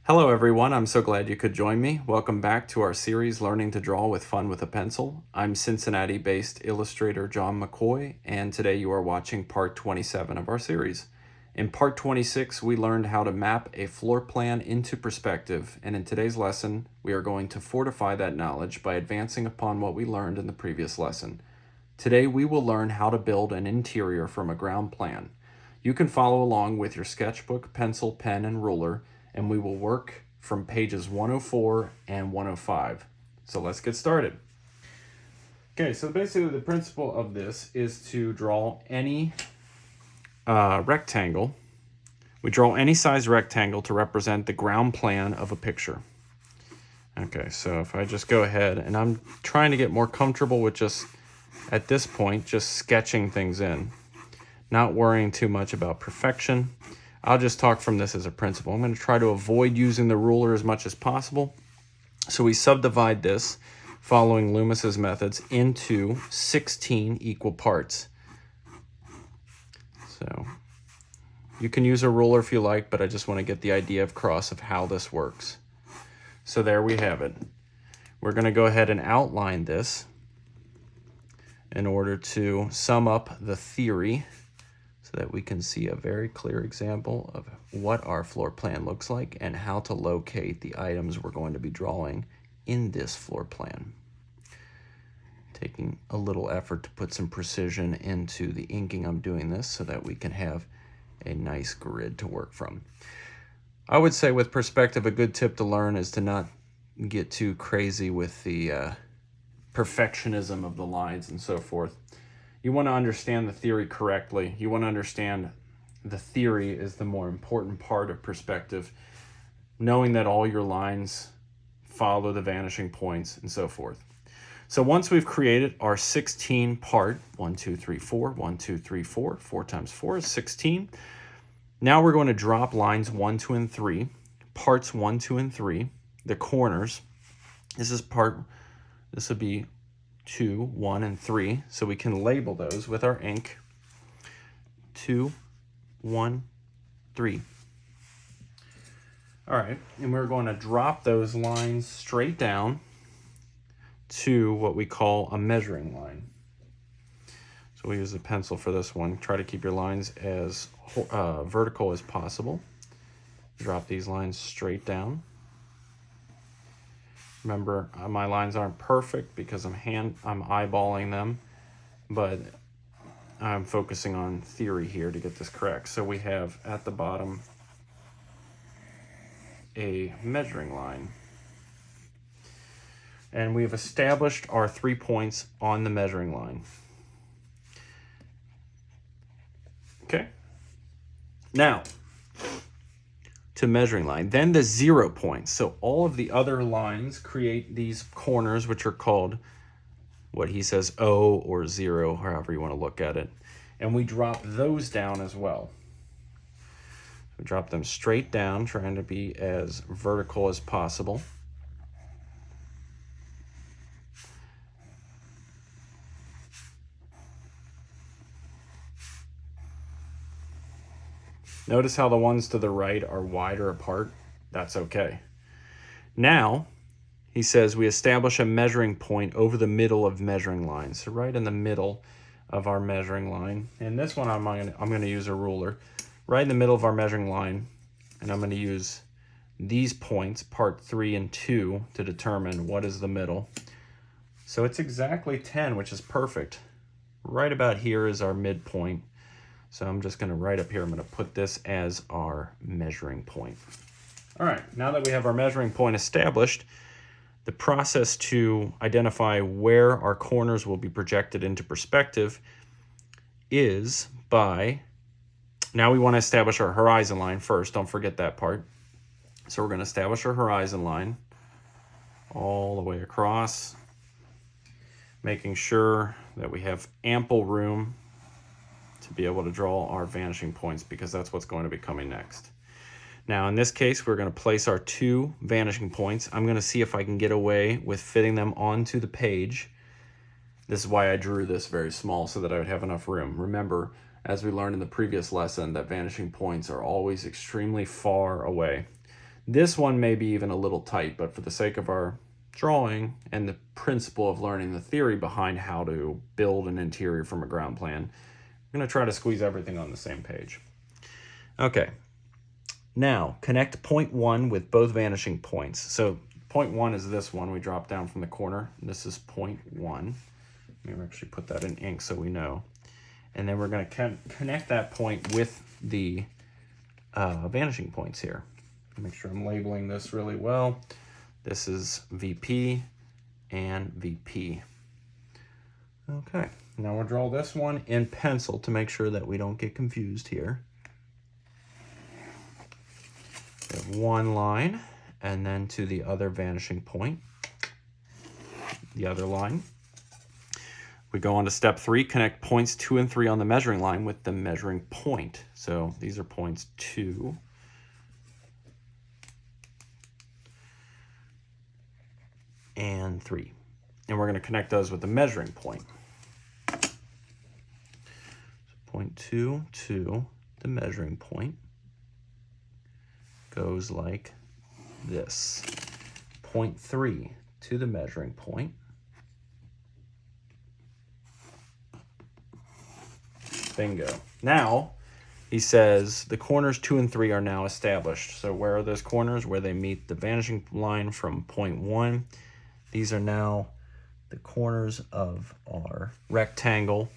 Hello everyone, I'm so glad you could join me. Welcome back to our series, Learning to Draw with Fun with a Pencil. I'm Cincinnati-based illustrator John McCoy, and today you are watching part 27 of our series. In part 26, we learned how to map a floor plan into perspective, and in today's lesson, we are going to fortify that knowledge by advancing upon what we learned in the previous lesson. Today, we will learn how to build an interior from a ground plan. You can follow along with your sketchbook, pencil, pen, and ruler, and we will work from pages 104 and 105. So let's get started. Okay, so basically the principle of this is to draw any rectangle. We draw any size rectangle to represent the ground plan of a picture. Okay, so if I just go ahead, and I'm trying to get more comfortable with just, at this point, just sketching things in, not worrying too much about perfection. I'll just talk from this as a principle. I'm going to try to avoid using the ruler as much as possible. So we subdivide this, following Loomis's methods, into 16 equal parts. So you can use a ruler if you like, but I just want to get the idea across of how this works. So there we have it. We're going to go ahead and outline this in order to sum up the theory, so that we can see a very clear example of what our floor plan looks like and how to locate the items we're going to be drawing in this floor plan. Taking a little effort to put some precision into the inking I'm doing this so that we can have a nice grid to work from. I would say with perspective, a good tip to learn is to not get too crazy with the perfectionism of the lines and so forth. You want to understand the theory correctly. You want to understand the theory is the more important part of perspective, knowing that all your lines follow the vanishing points and so forth. So once we've created our 16 part, 1, 2, 3, 4, 1, 2, 3, 4, 4 times 4 is 16. Now we're going to drop lines 1, 2, and 3, parts 1, 2, and 3, the corners. This would be 2, 1, and 3, so we can label those with our ink. 2, 1, 3. All right, and we're going to drop those lines straight down to what we call a measuring line. So we use a pencil for this one. Try to keep your lines as vertical as possible. Drop these lines straight down. Remember, my lines aren't perfect because I'm eyeballing them, but I'm focusing on theory here to get this correct. So we have at the bottom a measuring line. And we've established our 3 points on the measuring line. Okay. Now, to measuring line, then the 0 points. So all of the other lines create these corners, which are called what he says O or 0, however you want to look at it. And we drop those down as well. We drop them straight down, trying to be as vertical as possible. Notice how the ones to the right are wider apart. That's okay. Now, he says we establish a measuring point over the middle of measuring lines. So right in the middle of our measuring line. And this one I'm going to use a ruler. Right in the middle of our measuring line. And I'm going to use these points, part 3 and 2, to determine what is the middle. So it's exactly 10, which is perfect. Right about here is our midpoint. So I'm just going to right up here, I'm going to put this as our measuring point. All right, now that we have our measuring point established, the process to identify where our corners will be projected into perspective is by, now we want to establish our horizon line first. Don't forget that part. So we're going to establish our horizon line all the way across, making sure that we have ample room to be able to draw our vanishing points, because that's what's going to be coming next. Now in this case, we're going to place our 2 vanishing points. I'm going to see if I can get away with fitting them onto the page. This is why I drew this very small, so that I would have enough room. Remember, as we learned in the previous lesson, that vanishing points are always extremely far away. This one may be even a little tight, but for the sake of our drawing and the principle of learning the theory behind how to build an interior from a ground plan, I'm going to try to squeeze everything on the same page. Okay, now connect point 1 with both vanishing points. So point 1 is this one we dropped down from the corner. This is point 1. Let me actually put that in ink so we know. And then we're going to connect that point with the vanishing points here. Make sure I'm labeling this really well. This is VP and VP. Okay, now we'll draw this one in pencil to make sure that we don't get confused here. We have one line, and then to the other vanishing point, the other line. We go on to step 3, connect points 2 and 3 on the measuring line with the measuring point. So these are points 2 and 3. And we're going to connect those with the measuring point. So point 2 to the measuring point goes like this. Point 3 to the measuring point. Bingo. Now, he says the corners 2 and 3 are now established. So where are those corners? Where they meet the vanishing line from point 1. These are now the corners of our rectangle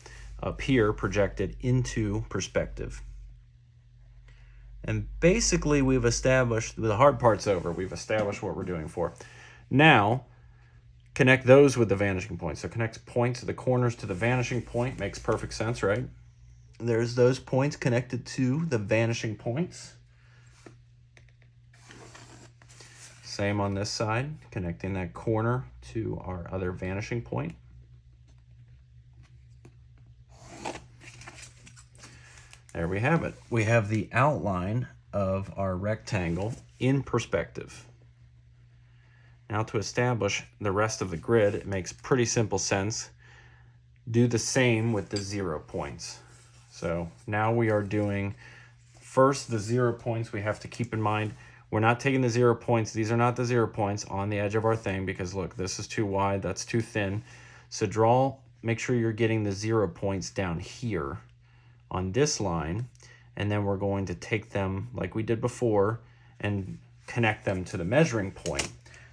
up here projected into perspective. And basically we've established, the hard part's over. We've established what we're doing for. Now, connect those with the vanishing point. So connect points to the corners to the vanishing point. Makes perfect sense, right? There's those points connected to the vanishing points. Same on this side, connecting that corner to our other vanishing point. There we have it. We have the outline of our rectangle in perspective. Now to establish the rest of the grid, it makes pretty simple sense. Do the same with the 0 points. So now we are doing first the 0 points. We have to keep in mind we're not taking the 0 points. These are not the 0 points on the edge of our thing because look, this is too wide, that's too thin. So make sure you're getting the 0 points down here on this line, and then we're going to take them like we did before and connect them to the measuring point.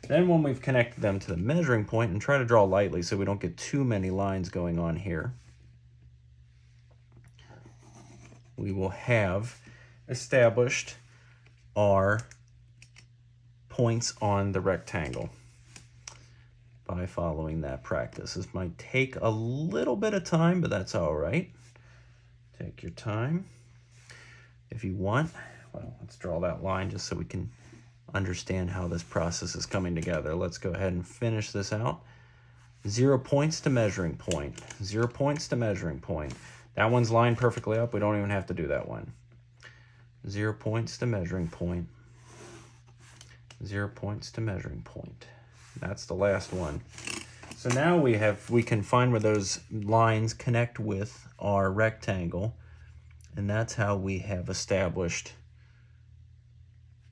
Then when we've connected them to the measuring point, and try to draw lightly so we don't get too many lines going on here, we will have established our points on the rectangle by following that practice. This might take a little bit of time, but that's all right. Take your time. If you want, well, let's draw that line just so we can understand how this process is coming together. Let's go ahead and finish this out. 0 points to measuring point. 0 points to measuring point. That one's lined perfectly up. We don't even have to do that one. 0 points to measuring point. 0 points to measuring point. That's the last one. So now we can find where those lines connect with our rectangle, and that's how we have established.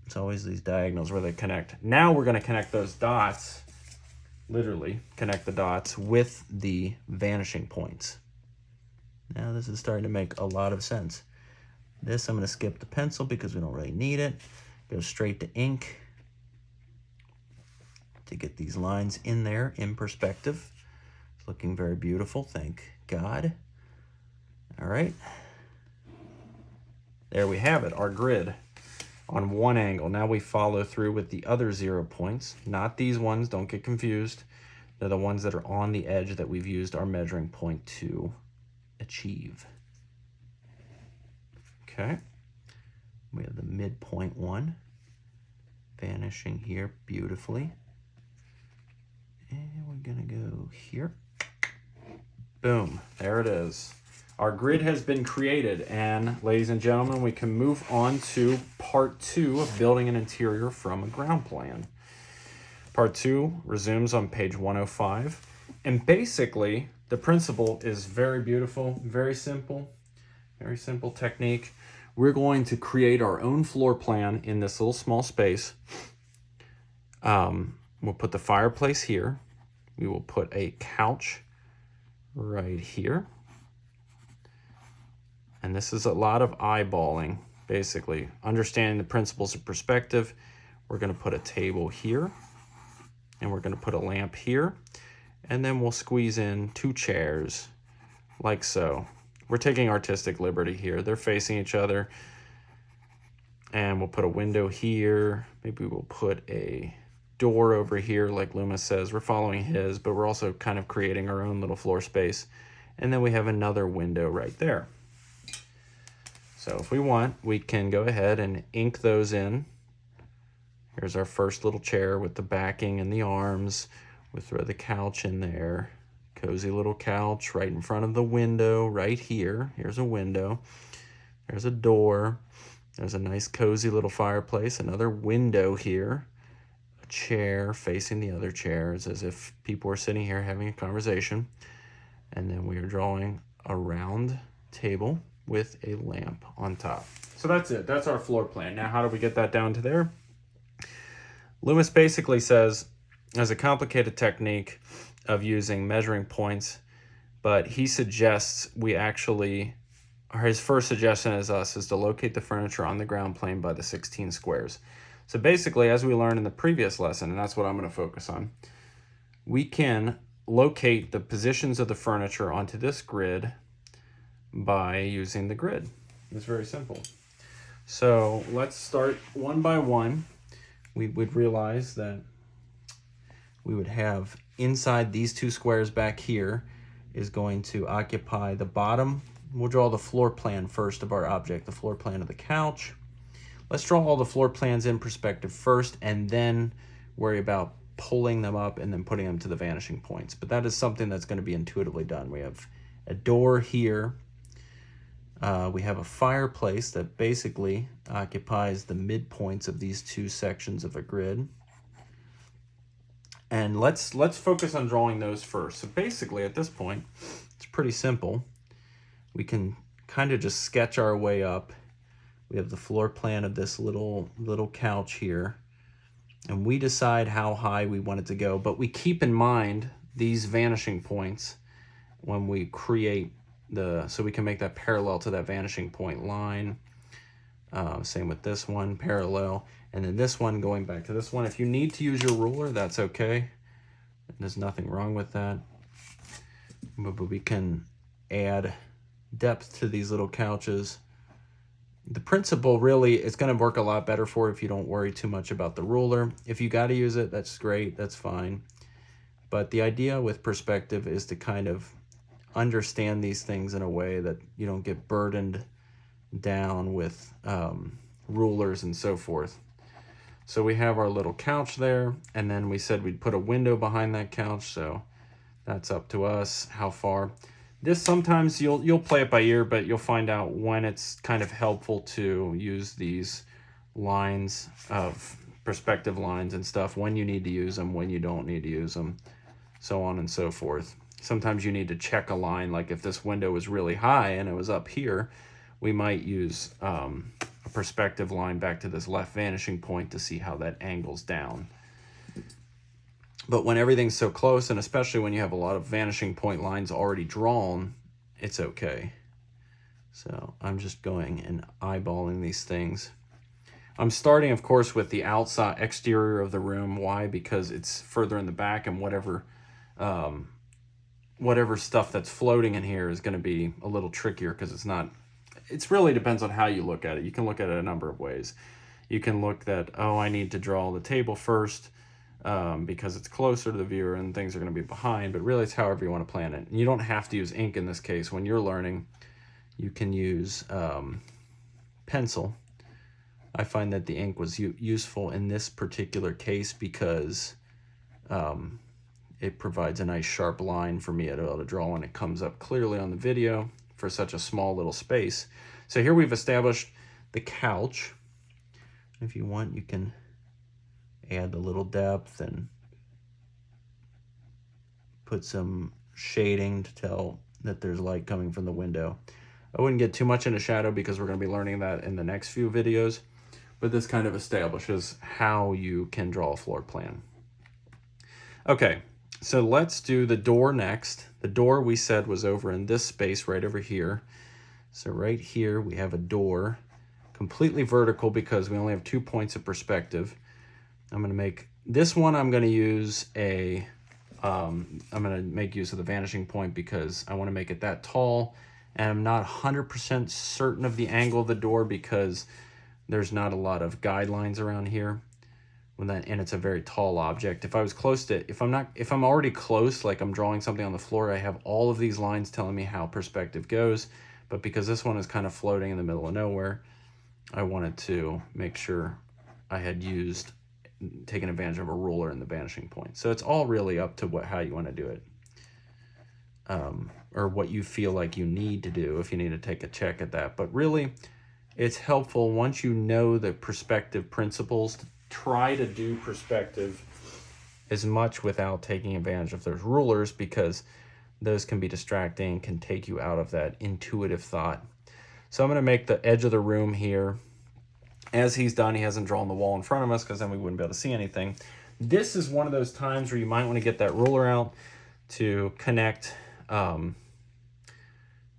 It's always these diagonals where they connect. Now we're going to connect those dots, literally connect the dots with the vanishing points. Now this is starting to make a lot of sense. This I'm going to skip the pencil because we don't really need it. Go straight to ink to get these lines in there in perspective. It's looking very beautiful, thank God. All right. There we have it, our grid on one angle. Now we follow through with the other 0 points. Not these ones, don't get confused. They're the ones that are on the edge that we've used our measuring point to achieve. Okay. We have the midpoint one vanishing here beautifully. And we're gonna go here. Boom, there it is. Our grid has been created, and ladies and gentlemen, we can move on to part 2 of building an interior from a ground plan. Part 2 resumes on page 105, and basically the principle is very beautiful, very simple technique. we're going to create our own floor plan in this little small space. We'll put the fireplace here. We will put a couch right here. And this is a lot of eyeballing, basically. Understanding the principles of perspective. We're going to put a table here, and we're going to put a lamp here, and then we'll squeeze in 2 chairs, like so. We're taking artistic liberty here. They're facing each other, and we'll put a window here. Maybe we'll put a door over here, like Loomis says. We're following his, but we're also kind of creating our own little floor space. And then we have another window right there. So if we want, we can go ahead and ink those in. Here's our first little chair with the backing and the arms. We'll throw the couch in there. Cozy little couch right in front of the window right here. Here's a window. There's a door. There's a nice cozy little fireplace. Another window here. A chair facing the other chairs as if people were sitting here having a conversation. And then we are drawing a round table with a lamp on top. So that's it. That's our floor plan. Now, how do we get that down to there? Loomis basically says there's a complicated technique of using measuring points, but he suggests we actually, or his first suggestion is to locate the furniture on the ground plane by the 16 squares. So basically, as we learned in the previous lesson, and that's what I'm going to focus on, we can locate the positions of the furniture onto this grid by using the grid. It's very simple. So let's start one by one. We would realize that we would have inside these 2 squares back here is going to occupy the bottom. We'll draw the floor plan first of our object, the floor plan of the couch. Let's draw all the floor plans in perspective first and then worry about pulling them up and then putting them to the vanishing points. But that is something that's going to be intuitively done. We have a door here. We have a fireplace that basically occupies the midpoints of these 2 sections of a grid. And let's focus on drawing those first. So basically at this point, it's pretty simple. We can kind of just sketch our way up. We have the floor plan of this little couch here. And we decide how high we want it to go. But we keep in mind these vanishing points when we create so we can make that parallel to that vanishing point line. Same with this one, parallel. And then this one going back to this one. If you need to use your ruler, that's okay. There's nothing wrong with that. But we can add depth to these little couches. The principle really is going to work a lot better for if you don't worry too much about the ruler. If you got to use it, that's great, that's fine. But the idea with perspective is to kind of understand these things in a way that you don't get burdened down with rulers and so forth. So we have our little couch there, and then we said we'd put a window behind that couch, so that's up to us how far. This sometimes you'll play it by ear, but you'll find out when it's kind of helpful to use these lines of perspective lines and stuff, when you need to use them, when you don't need to use them, so on and so forth. Sometimes you need to check a line, like if this window was really high and it was up here, we might use a perspective line back to this left vanishing point to see how that angles down. But when everything's so close, and especially when you have a lot of vanishing point lines already drawn, it's okay. So I'm just going and eyeballing these things. I'm starting, of course, with the outside exterior of the room. Why? Because it's further in the back, and whatever stuff that's floating in here is going to be a little trickier because it really depends on how you look at it. You can look at it a number of ways. You can look that, I need to draw the table first because it's closer to the viewer and things are going to be behind, but really it's however you want to plan it. And you don't have to use ink in this case. When you're learning, you can use pencil. I find that the ink was useful in this particular case because it provides a nice sharp line for me to be able to draw when it comes up clearly on the video for such a small little space. So here we've established the couch. If you want, you can add a little depth and put some shading to tell that there's light coming from the window. I wouldn't get too much into shadow because we're going to be learning that in the next few videos, but this kind of establishes how you can draw a floor plan. Okay, so let's do the door next. The door we said was over in this space right over here. So right here we have a door, completely vertical because we only have 2 points of perspective. I'm going to make this one, I'm going to use I'm going to make use of the vanishing point because I want to make it that tall, and I'm not 100% certain of the angle of the door because there's not a lot of guidelines around here. And it's a very tall object. If I was close to, if I'm already close, like I'm drawing something on the floor, I have all of these lines telling me how perspective goes. But because this one is kind of floating in the middle of nowhere, I wanted to make sure I had taken advantage of a ruler in the vanishing point. So it's all really up to how you want to do it. Or what you feel like you need to do if you need to take a check at that. But really, it's helpful once you know the perspective principles to try to do perspective as much without taking advantage of those rulers, because those can be distracting, can take you out of that intuitive thought. So I'm going to make the edge of the room here. As he's done, he hasn't drawn the wall in front of us because then we wouldn't be able to see anything. This is one of those times where you might want to get that ruler out to connect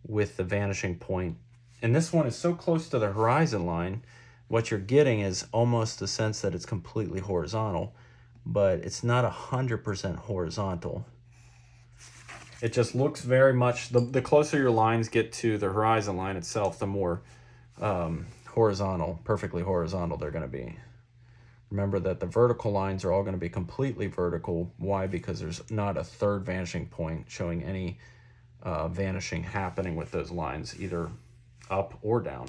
with the vanishing point. And this one is so close to the horizon line, what you're getting is almost the sense that it's completely horizontal, but it's not 100% horizontal. It just looks very much, the closer your lines get to the horizon line itself, the more horizontal, perfectly horizontal they're going to be. Remember that the vertical lines are all going to be completely vertical. Why? Because there's not a third vanishing point showing any vanishing happening with those lines, either up or down.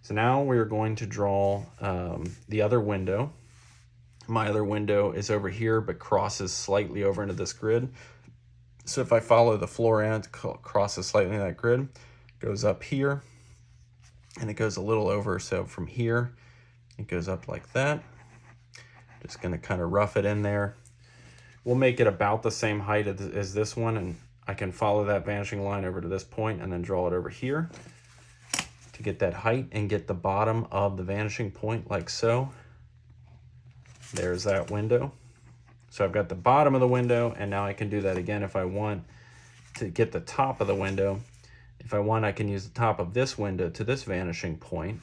So now we're going to draw the other window. My other window is over here, but crosses slightly over into this grid. So if I follow the floor end, crosses slightly in that grid, goes up here, and it goes a little over. So from here, it goes up like that. Just going to kind of rough it in there. We'll make it about the same height as this one, and I can follow that vanishing line over to this point and then draw it over here to get that height and get the bottom of the vanishing point like so. There's that window. So I've got the bottom of the window, and now I can do that again if I want to get the top of the window. If I want, I can use the top of this window to this vanishing point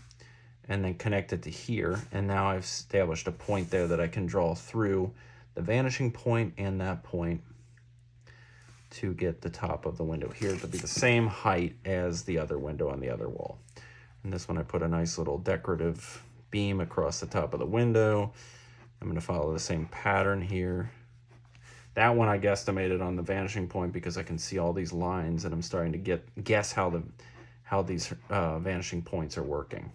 and then connect it to here. And now I've established a point there that I can draw through the vanishing point and that point to get the top of the window here to be the same height as the other window on the other wall. And this one I put a nice little decorative beam across the top of the window. I'm going to follow the same pattern here. That one I guesstimated on the vanishing point because I can see all these lines, and I'm starting to guess how these vanishing points are working.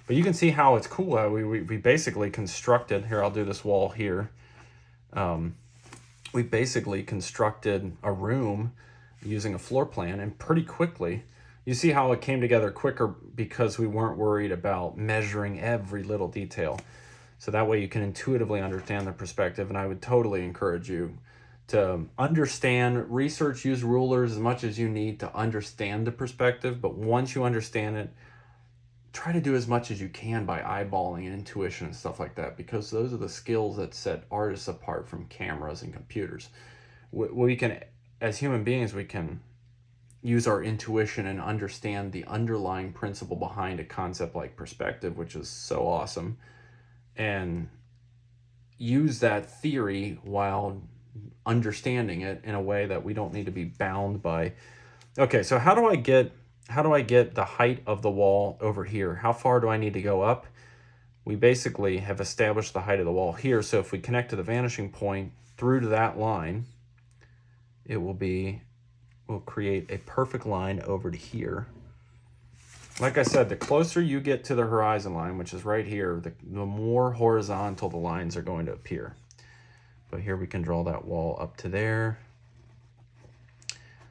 But you can see how it's cool. How we basically constructed, here I'll do this wall here. We basically constructed a room using a floor plan, and pretty quickly. You see how it came together quicker because we weren't worried about measuring every little detail. So that way you can intuitively understand the perspective, and I would totally encourage you to understand, research, use rulers as much as you need to understand the perspective, but once you understand it, try to do as much as you can by eyeballing and intuition and stuff like that, because those are the skills that set artists apart from cameras and computers. We can, as human beings, we can use our intuition and understand the underlying principle behind a concept like perspective, which is so awesome, and use that theory while understanding it in a way that we don't need to be bound by. Okay, so how do I get the height of the wall over here? How far do I need to go up? We basically have established the height of the wall here, so if we connect to the vanishing point through to that line, we'll create a perfect line over to here. Like I said, the closer you get to the horizon line, which is right here, the more horizontal the lines are going to appear. But here we can draw that wall up to there.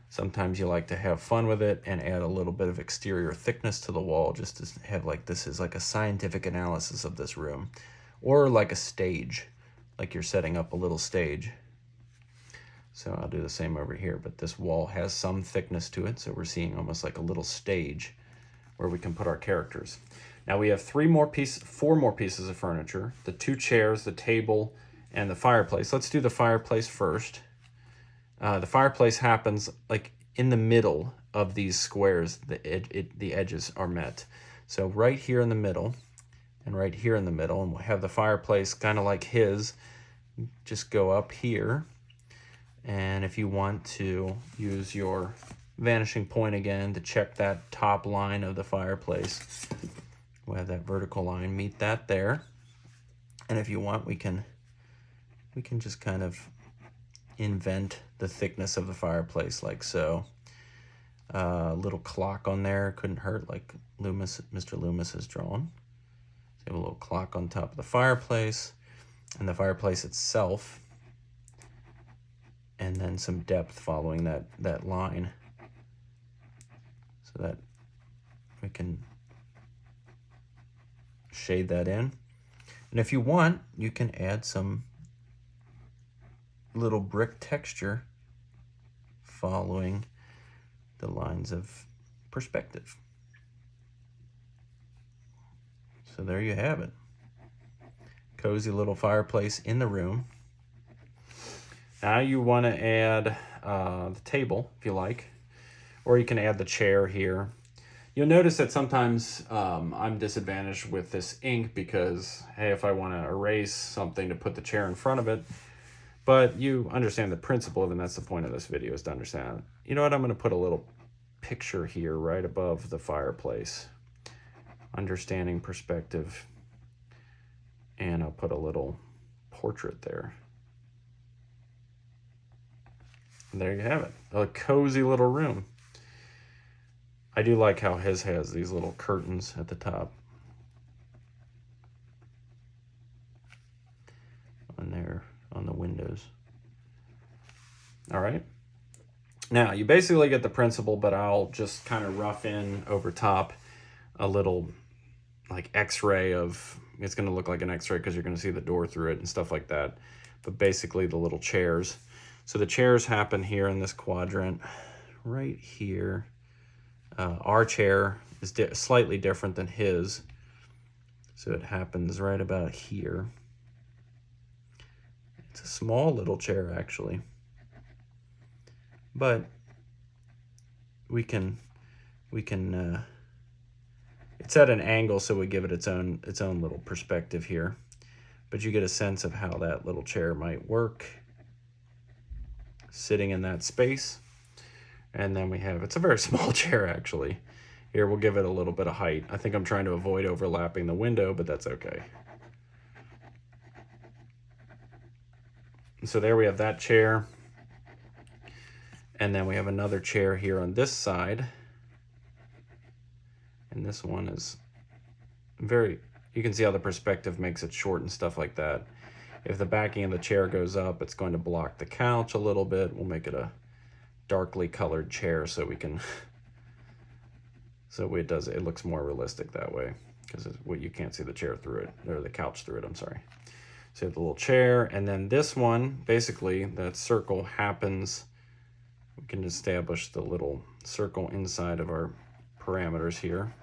Sometimes you like to have fun with it and add a little bit of exterior thickness to the wall, just to have like this is like a scientific analysis of this room, or like a stage, like you're setting up a little stage. So I'll do the same over here, but this wall has some thickness to it, so we're seeing almost like a little stage where we can put our characters. Now we have four more pieces of furniture, the 2 chairs, the table, and the fireplace. Let's do the fireplace first. The fireplace happens like in the middle of these squares. The edges are met. So right here in the middle, and right here in the middle, and we'll have the fireplace kind of like his, just go up here. And if you want to use your vanishing point again to check that top line of the fireplace, we'll have that vertical line meet that there. And if you want, we can just kind of invent the thickness of the fireplace like so. A little clock on there couldn't hurt, like Mr. Loomis has drawn. So you have a little clock on top of the fireplace, and the fireplace itself, and then some depth following that line, so that we can shade that in. And if you want, you can add some little brick texture following the lines of perspective. So there you have it. Cozy little fireplace in the room. Now you want to add the table, if you like, or you can add the chair here. You'll notice that sometimes I'm disadvantaged with this ink because, hey, if I want to erase something to put the chair in front of it, but you understand the principle of it, and that's the point of this video, is to understand it. You know what, I'm going to put a little picture here right above the fireplace, understanding perspective, and I'll put a little portrait there. And there you have it, a cozy little room. I do like how his has these little curtains at the top on there on the windows. All right. Now you basically get the principle, but I'll just kind of rough in over top a little like x-ray of, it's going to look like an x-ray because you're going to see the door through it and stuff like that. But basically the little chairs. So the chairs happen here in this quadrant right here. Our chair is slightly different than his. So it happens right about here. It's a small little chair actually, but we can it's at an angle, so we give it its own little perspective here, but you get a sense of how that little chair might work sitting in that space. And then we have, it's a very small chair actually. Here, we'll give it a little bit of height. I think I'm trying to avoid overlapping the window, but that's okay. So there we have that chair. And then we have another chair here on this side. And this one is very, you can see how the perspective makes it short and stuff like that. If the backing of the chair goes up, it's going to block the couch a little bit. We'll make it a darkly colored chair so we can, so it looks more realistic that way, because you can't see the chair through it, or the couch through it, I'm sorry. So you have the little chair, and then this one, basically that circle happens, we can establish the little circle inside of our parameters here.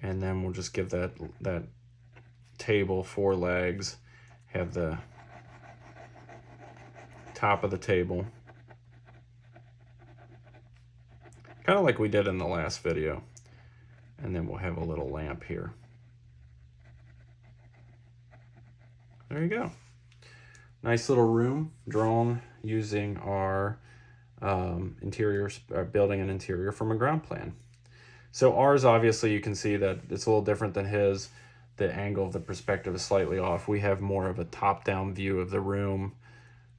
And then we'll just give that table 4 legs, have the top of the table, kind of like we did in the last video. And then we'll have a little lamp here. There you go. Nice little room drawn using our building and interior from a ground plan. So ours, obviously, you can see that it's a little different than his. The angle of the perspective is slightly off. We have more of a top-down view of the room,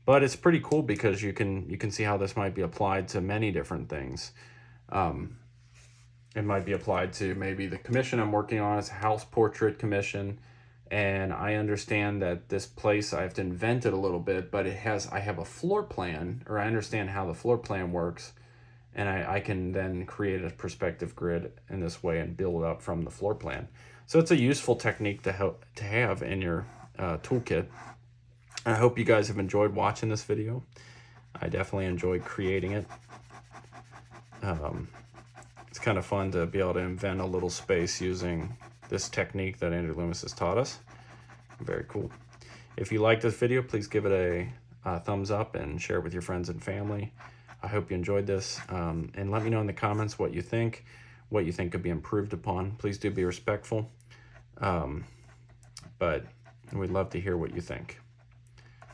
but it's pretty cool because you can see how this might be applied to many different things. It might be applied to maybe the commission I'm working on. It's a house portrait commission, and I understand that this place, I have to invent it a little bit, but I have a floor plan, or I understand how the floor plan works, and I can then create a perspective grid in this way and build it up from the floor plan. So it's a useful technique to have in your toolkit. I hope you guys have enjoyed watching this video. I definitely enjoyed creating it. It's kind of fun to be able to invent a little space using this technique that Andrew Loomis has taught us. Very cool. If you liked this video, please give it a thumbs up and share it with your friends and family. I hope you enjoyed this, and let me know in the comments what you think could be improved upon. Please do be respectful, but we'd love to hear what you think.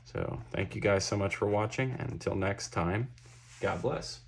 So thank you guys so much for watching, and until next time, God bless.